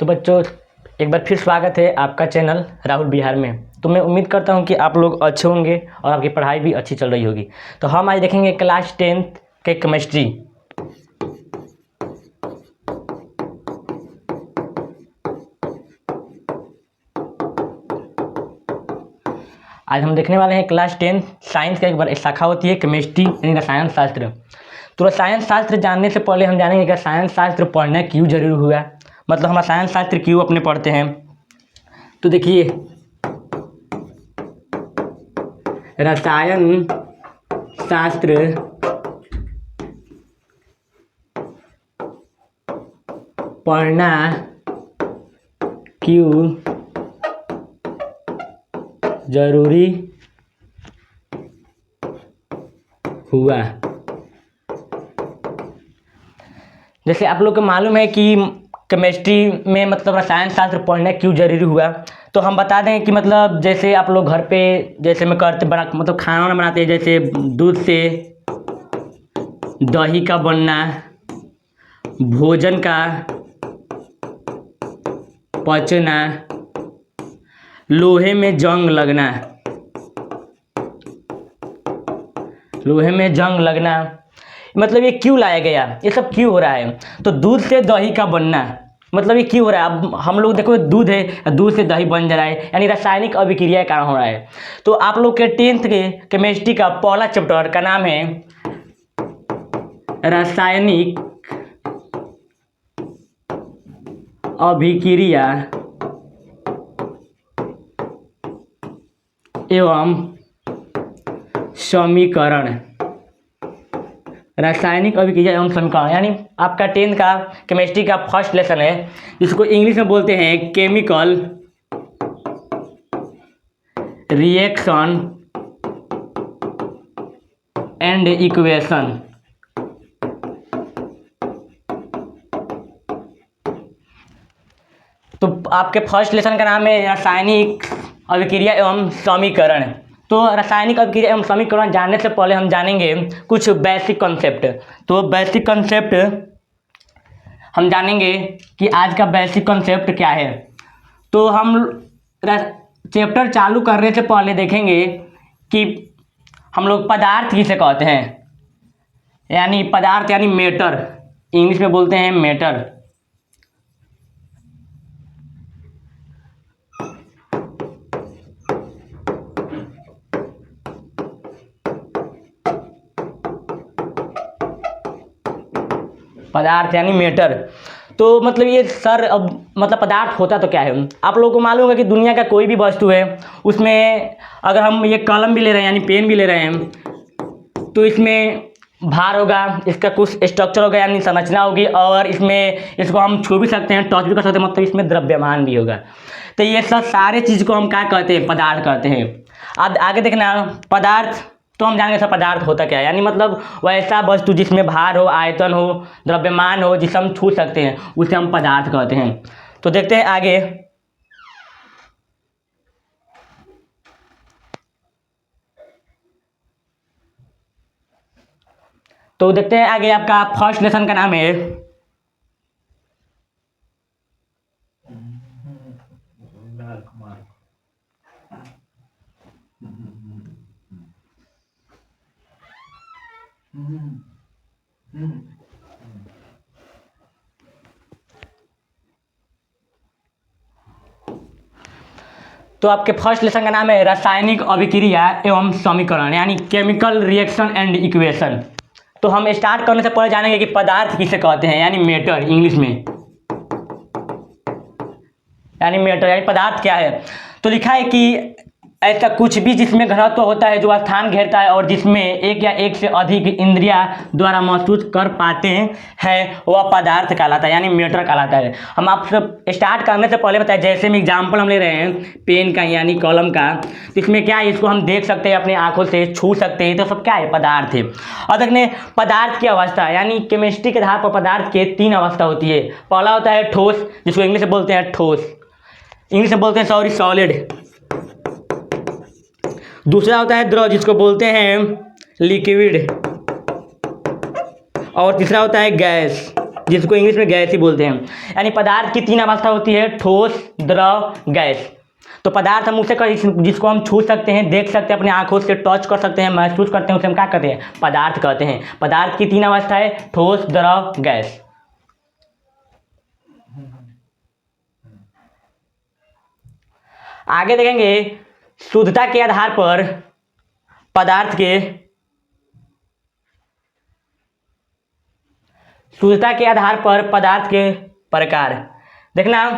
तो बच्चों, एक बार फिर स्वागत है आपका चैनल राहुल बिहार में। तो मैं उम्मीद करता हूं कि आप लोग अच्छे होंगे और आपकी पढ़ाई भी अच्छी चल रही होगी। तो हम आज देखेंगे क्लास 10th के केमिस्ट्री। आज हम देखने वाले हैं क्लास 10 साइंस का एक शाखा होती है केमिस्ट्री यानी रसायन शास्त्र। तो रसायन शास्त्र जानने से पहले हम जानेंगे कि रसायन शास्त्र पढ़ना क्यों जरूरी हुआ, मतलब हम रसायन शास्त्र क्यों अपने पढ़ते हैं। तो देखिए, रसायन शास्त्र पढ़ना क्यों जरूरी हुआ। जैसे आप लोग को मालूम है कि केमिस्ट्री में मतलब रसायन शास्त्र पढ़ना क्यों जरूरी हुआ, तो हम बता दें कि मतलब जैसे आप लोग घर पे जैसे में करते बना मतलब खाना वाना बनाते हैं, जैसे दूध से दही का बनना, भोजन का पचना, लोहे में जंग लगना, मतलब ये क्यों लाया गया, ये सब क्यों हो रहा है। तो दूध से दही का बनना, मतलब ये क्यों हो रहा है। अब हम लोग देखो, दूध है, दूध से दही बन जा रहा है, यानी रासायनिक अभिक्रिया के कारण हो रहा है। तो आप लोग के 10th के केमिस्ट्री का पहला चैप्टर का नाम है रासायनिक अभिक्रिया एवं समीकरण। रासायनिक अभिक्रिया एवं समीकरण यानी आपका 10th का केमिस्ट्री का फर्स्ट लेसन है, जिसको इंग्लिश में बोलते हैं केमिकल रिएक्शन एंड इक्वेशन। तो आपके फर्स्ट लेसन का नाम है रासायनिक अभिक्रिया एवं समीकरण। तो रासायनिक अभिक्रिया एवं समीकरण जानने से पहले हम जानेंगे कुछ बेसिक कॉन्सेप्ट। तो बेसिक कॉन्सेप्ट हम जानेंगे कि आज का बेसिक कॉन्सेप्ट क्या है। तो हम चैप्टर चालू करने से पहले देखेंगे कि हम लोग पदार्थ किसे कहते हैं, यानी पदार्थ यानी मैटर, इंग्लिश में बोलते हैं मैटर। पदार्थ यानी मैटर। तो मतलब ये सर, अब मतलब पदार्थ होता तो क्या है। आप लोगों को मालूम है कि दुनिया का कोई भी वस्तु है, उसमें अगर हम ये कलम भी ले रहे हैं यानी पेन भी ले रहे हैं, तो इसमें भार होगा, इसका कुछ स्ट्रक्चर होगा यानी संरचना होगी, और इसमें इसको हम छू भी सकते हैं, टच भी कर सकते हैं, मतलब इसमें द्रव्यमान भी होगा। तो ये सब सारे चीज़ को हम क्या कहते हैं, पदार्थ कहते हैं। अब आगे देखना, पदार्थ तो हम जानेंगे सब पदार्थ होता क्या है, यानी मतलब वैसा वस्तु जिसमें भार हो, आयतन हो, द्रव्यमान हो, जिसे हम छू सकते हैं, उसे हम पदार्थ कहते हैं। तो देखते हैं आगे। तो देखते हैं आगे, आपका फर्स्ट लेसन का नाम है तो आपके फर्स्ट लेसन का नाम है रासायनिक अभिक्रिया एवं समीकरण यानी केमिकल रिएक्शन एंड इक्वेशन। तो हम स्टार्ट करने से पहले जानेंगे कि पदार्थ किसे कहते हैं, यानी मैटर इंग्लिश में, यानी मैटर यानी पदार्थ क्या है। तो लिखा है कि ऐसा कुछ भी जिसमें घनत्व होता है, जो स्थान घेरता है और जिसमें एक या एक से अधिक इंद्रिया द्वारा महसूस कर पाते हैं, वह पदार्थ कहलाता है, यानी मैटर कहलाता है। हम आप सब स्टार्ट करने से पहले बताएं, जैसे में एग्जाम्पल हम ले रहे हैं पेन का यानी कलम का, तो इसमें क्या है, इसको हम देख सकते हैं, अपनी आंखों से छू सकते हैं, तो सब क्या है, पदार्थ है। और देखने पदार्थ की अवस्था, यानी केमिस्ट्री के आधार पर पदार्थ के 3 अवस्था होती है। पहला होता है ठोस, जिसको इंग्लिश में बोलते हैं ठोस, इंग्लिश में बोलते हैं सॉलिड। दूसरा होता है द्रव, जिसको बोलते हैं लिक्विड। और तीसरा होता है गैस। जिसको इंग्लिश में गैस ही बोलते हैं। यानी पदार्थ की 3 अवस्था होती है, ठोस, द्रव, गैस। तो पदार्थ हम उसे जिसको हम छू सकते हैं, देख सकते हैं, अपने आंखों से टच कर सकते हैं, महसूस करते हैं, उसे हम क्या कहते हैं? पदार्थ कहते हैं। पदार्थ की 3 अवस्था है, ठोस, द्रव, गैस। आगे देखेंगे शुद्धता के आधार पर पदार्थ के प्रकार। देखना,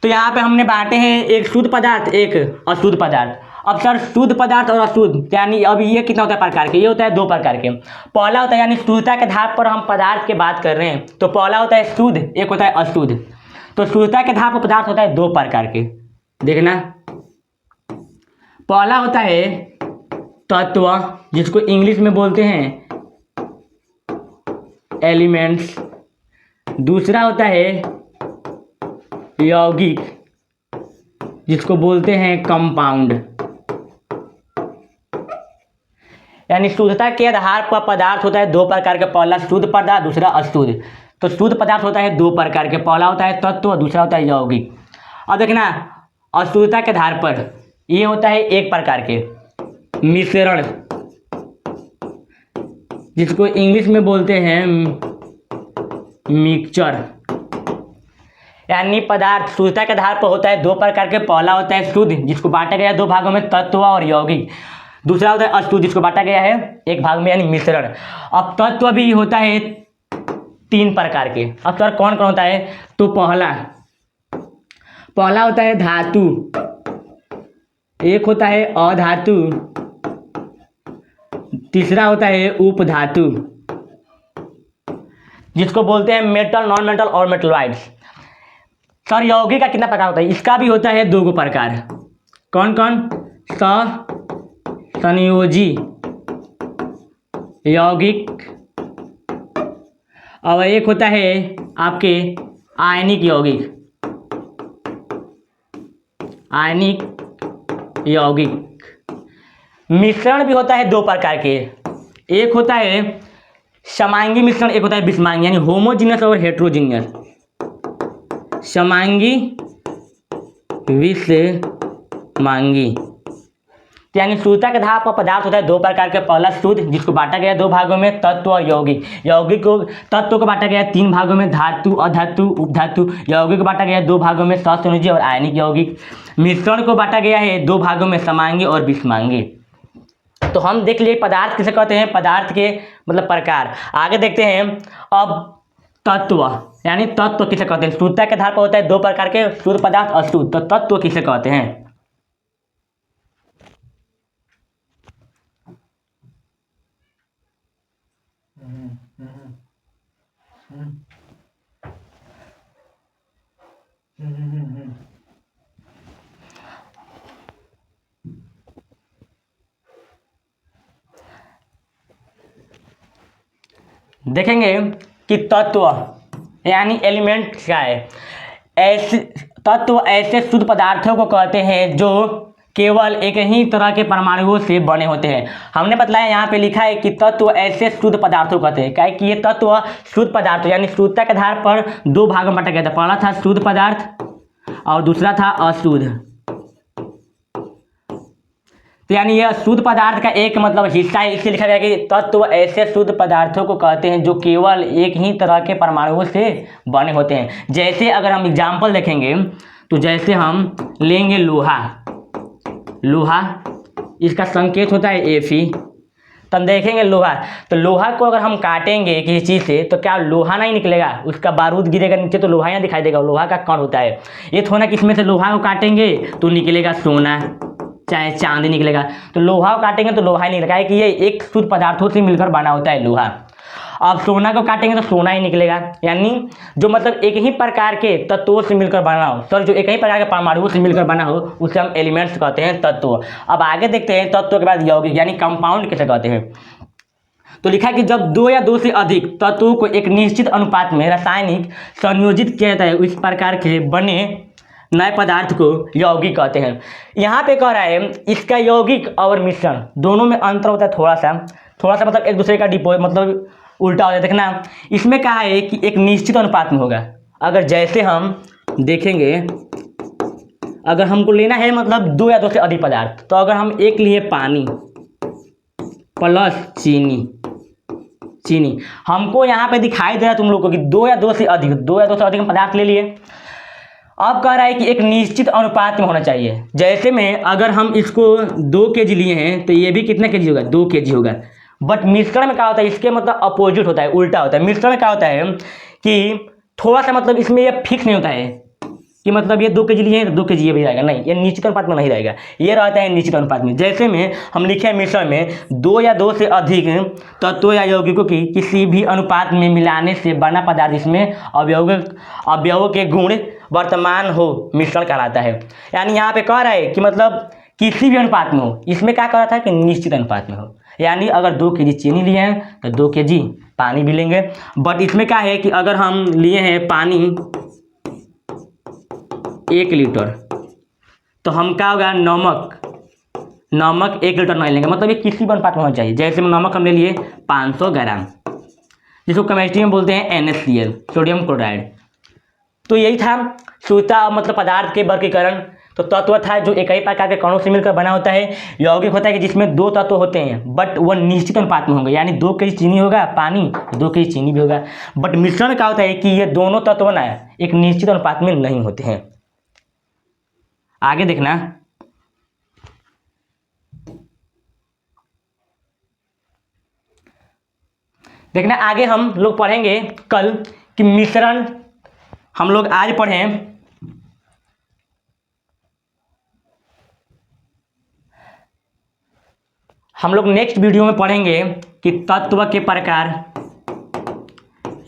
तो यहाँ पे हमने बांटे हैं एक शुद्ध पदार्थ, एक अशुद्ध पदार्थ। अब सर शुद्ध पदार्थ और अशुद्ध, यानी अब ये कितना होता है प्रकार के? ये होता है 2 प्रकार के। पहला होता है, यानी शुद्धता के आधार पर हम पदार्थ की बात कर रहे हैं, तो पहला होता है शुद्ध, एक होता है अशुद्ध। तो शुद्धता के आधार पर पदार्थ होता है 2 प्रकार के। देखना, पहला होता है तत्व, जिसको इंग्लिश में बोलते हैं एलिमेंट्स। दूसरा होता है यौगिक, जिसको बोलते हैं कंपाउंड। यानी शुद्धता के आधार पर पदार्थ होता है 2 प्रकार के, पहला शुद्ध पदार्थ, दूसरा अशुद्ध। तो शुद्ध पदार्थ होता है 2 प्रकार के, पहला होता है तत्व, दूसरा होता है यौगिक। अब देखना, अशुद्धता के आधार पर ये होता है 1 प्रकार के मिश्रण, जिसको इंग्लिश में बोलते हैं मिक्सचर। यानी पदार्थ शुद्धता के आधार पर होता है 2 प्रकार के, पहला होता है शुद्ध, जिसको बांटा गया है 2 भागों में, तत्व और यौगिक। दूसरा होता है अशुद्ध, जिसको बांटा गया है 1 भाग में, यानी मिश्रण। अब तत्व भी होता है 3 प्रकार के। अब सर कौन कौन होता है? तो पहला होता है धातु, एक होता है अधातु, तीसरा होता है उपधातु, जिसको बोलते हैं मेटल, नॉन मेटल और मेटलॉइड्स। सर यौगिक का कितना प्रकार होता है? इसका भी होता है 2 प्रकार। कौन कौन? संयोजी यौगिक, और एक होता है आपके आयनिक यौगिक। मिश्रण भी होता है 2 प्रकार के, एक होता है समांगी मिश्रण, एक होता है विषमांगी, यानी होमोजीनियस और हेट्रोजीनियस। समांगी, विषमांगी। यानी शुद्धता के आधार पर पदार्थ होता है 2 प्रकार के, पहला शुद्ध, जिसको बांटा गया है 2 भागों में, तत्व और यौगिक। तत्व को बांटा गया है 3 भागों में, धातु, अधातु, उपधातु। यौगिक को बांटा गया है 2 भागों में, सहसंयोजी और आयनिक यौगिक। मिश्रण को बांटा गया है 2 भागों में, समांगी और विषमांगी। तो हम देख लिए पदार्थ किसे कहते हैं, पदार्थ के मतलब प्रकार। आगे देखते हैं अब तत्व, यानी तत्व किसे कहते हैं? शुद्धता के आधार पर होता है 2 प्रकार के, शुद्ध पदार्थ, अशुद्ध। तो तत्व किसे कहते हैं? देखेंगे कि तत्व यानी एलिमेंट क्या है। ऐसे तत्व ऐसे शुद्ध पदार्थों को कहते हैं जो केवल एक ही तरह के परमाणुओं से बने होते हैं। हमने बतलाया, यहाँ पे लिखा है कि तत्व ऐसे शुद्ध पदार्थों को कहते हैं। क्या है कि ये तत्व शुद्ध पदार्थ, यानी शुद्धता के आधार पर 2 भागों में बांटा गया था। पहला था शुद्ध पदार्थ और दूसरा था अशुद्ध। तो यानी यह शुद्ध पदार्थ का एक मतलब हिस्सा है, इसलिए लिखा गया कि तत्व ऐसे शुद्ध पदार्थों को कहते हैं जो केवल एक ही तरह के परमाणुओं से बने होते हैं। जैसे अगर हम एग्जाम्पल देखेंगे, तो जैसे हम लेंगे लोहा, इसका संकेत होता है Fe। तो हम देखेंगे लोहा, तो लोहा को अगर हम काटेंगे किसी चीज़ से, तो क्या लोहा नहीं निकलेगा? उसका बारूद गिरेगा नीचे तो लोहा यहाँ दिखाई देगा, लोहा का कण होता है। ये थोड़ा किसमें से लोहा को काटेंगे तो निकलेगा सोना, चाहे चांदी निकलेगा। तो लोहा को काटेंगे तो लोहा ही निकलेगा, है कि ये एक शुद्ध पदार्थों से मिलकर बना होता है लोहा। अब सोना को काटेंगे तो सोना ही निकलेगा, यानी जो मतलब एक ही प्रकार के तत्वों से मिलकर बना हो, सर जो एक ही प्रकार के परमाणुओं से मिलकर बना हो, उसे हम एलिमेंट्स कहते हैं, तत्व। अब आगे देखते हैं तत्व के बाद यौगिक यानी कंपाउंड किसे कहते हैं। तो लिखा है कि जब 2 या 2 से अधिक तत्वों को एक निश्चित अनुपात में रासायनिक संयोजित किया जाता है, उस प्रकार के बने नए पदार्थ को यौगिक कहते हैं। यहाँ पे कह रहा है इसका यौगिक और मिश्रण दोनों में अंतर होता है थोड़ा सा मतलब एक दूसरे का उल्टा हो जाए। देखना इसमें क्या है कि एक निश्चित अनुपात में होगा। अगर जैसे हम देखेंगे, अगर हमको लेना है मतलब 2 या 2 से अधिक पदार्थ, तो अगर हम एक लिए पानी प्लस चीनी, हमको यहाँ पे दिखाई दे रहा है तुम लोग को कि 2 या 2 से अधिक पदार्थ ले लिए। अब कह रहा है कि एक निश्चित अनुपात में होना चाहिए। जैसे में अगर हम इसको 2 kg लिए हैं तो ये भी कितना kg होगा, 2 kg होगा। बट मिश्रण में क्या होता है, इसके मतलब अपोजिट होता है, उल्टा होता है। मिश्रण में क्या होता है कि थोड़ा सा मतलब इसमें ये फिक्स नहीं होता है कि मतलब ये 2 kg लिए हैं तो 2 kg ये भी रहेगा, नहीं, ये निश्चित अनुपात में नहीं रहेगा, ये रहता है निश्चित अनुपात में। जैसे में हम लिखे हैं मिश्रण में 2 या 2 से अधिक तत्वों या यौगिकों की किसी भी अनुपात में मिलाने से बना पदार्थ जिसमें अवयवों के गुण वर्तमान हो मिश्रण कहलाता है। यानी यहाँ पे कह रहा है कि मतलब किसी भी अनुपात में हो। इसमें क्या कह रहा था कि निश्चित अनुपात में हो, यानी अगर 2 kg चीनी लिए हैं तो 2 kg पानी भी लेंगे। बट इसमें क्या है कि अगर हम लिए हैं पानी 1 लीटर, तो हम क्या होगा, नमक 1 लीटर नहीं लेंगे, मतलब ये किसी भी अनुपात में होना चाहिए। जैसे नमक हम ले लिए 500 ग्राम, जिसको केमिस्ट्री में बोलते हैं NaCl, सोडियम क्लोराइड। तो यही था शुद्धता मतलब पदार्थ के वर्गीकरण। तो तत्व था जो एक ही प्रकार के कणों से मिलकर बना होता है। यौगिक होता है कि जिसमें 2 तत्व होते हैं बट वह निश्चित अनुपात में होंगे, यानी 2 kg चीनी होगा पानी, 2 kg चीनी भी होगा। बट मिश्रण में क्या होता है कि ये दोनों तत्व ना एक निश्चित अनुपात में नहीं होते हैं। आगे देखना आगे हम लोग पढ़ेंगे कल कि मिश्रण हम लोग आज पढ़ें हम लोग नेक्स्ट वीडियो में पढ़ेंगे कि तत्व के प्रकार,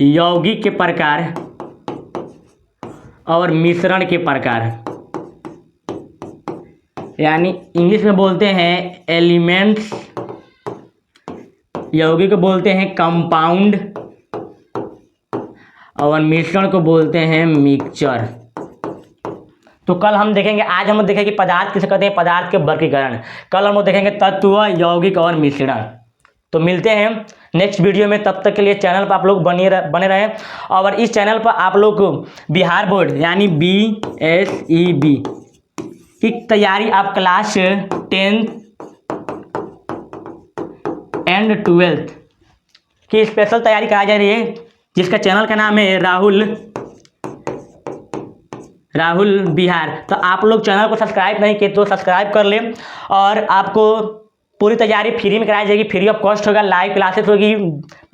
यौगिक के प्रकार और मिश्रण के प्रकार, यानी इंग्लिश में बोलते हैं एलिमेंट्स, यौगिक को बोलते हैं कंपाउंड और मिश्रण को बोलते हैं मिक्सचर। तो कल हम देखेंगे, आज हम देखेंगे कि पदार्थ किसे कहते हैं, पदार्थ के वर्गीकरण। कल हम देखेंगे तत्व, यौगिक और मिश्रण। तो मिलते हैं नेक्स्ट वीडियो में, तब तक के लिए चैनल पर आप लोग बने रहें। और इस चैनल पर आप लोग बिहार बोर्ड यानी BSEB की तैयारी आप क्लास 10th एंड 12th की स्पेशल तैयारी कराई जा रही है, जिसका चैनल का नाम है राहुल बिहार। तो आप लोग चैनल को सब्सक्राइब नहीं किए तो सब्सक्राइब कर लें। और आपको पूरी तैयारी फ्री में कराई जाएगी, फ्री ऑफ कॉस्ट होगा, लाइव क्लासेस होगी,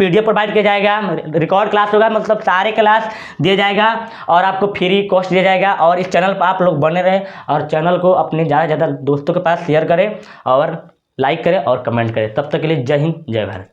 PDF प्रोवाइड किया जाएगा, रिकॉर्ड क्लास होगा, मतलब सारे क्लास दिया जाएगा और आपको फ्री कॉस्ट दिया जाएगा। और इस चैनल पर आप लोग बने रहें और चैनल को अपने ज़्यादा से ज़्यादा दोस्तों के पास शेयर करें और लाइक करें और कमेंट करें। तब तक के लिए जय हिंद, जय भारत।